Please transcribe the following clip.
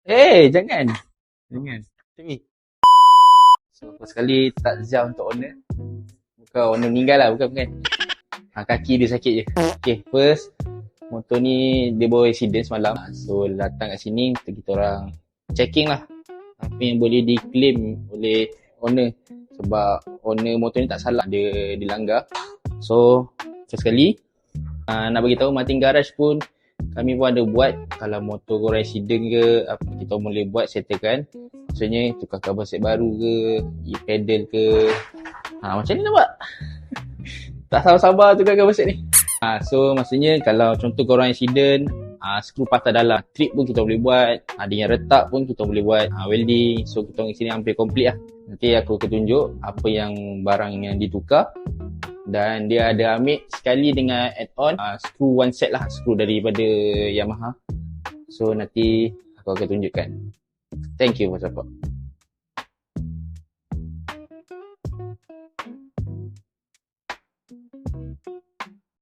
Jangan. Jangan. Sini. So, first sekali takziah untuk owner. Bukan owner meninggal lah, bukan. Kaki dia sakit je. Okay, first. Motor ni dia bawa accident semalam. So, datang kat sini, kita orang checking lah. Apa yang boleh diklaim oleh owner. Sebab owner motor ni tak salah. Dia dilanggar. So, first sekali. Nak bagi tahu Martin Garage pun kami pun ada buat. Kalau motor korang accident ke apa, kita boleh buat settlekan. Maksudnya tukar cover set baru ke, e-pedal ke. Macam ni nampak. Tak sabar-sabar tukar cover set ni. So maksudnya kalau contoh korang accident, skru patah dalam, trip pun kita boleh buat. Ada yang retak pun kita boleh buat. Welding. So kita orang sini hampir complete lah. Nanti aku akan tunjuk apa yang barang yang ditukar. Dan dia ada ambil sekali dengan add-on skru one set lah, skru daripada Yamaha. So nanti aku akan tunjukkan. Thank you for support.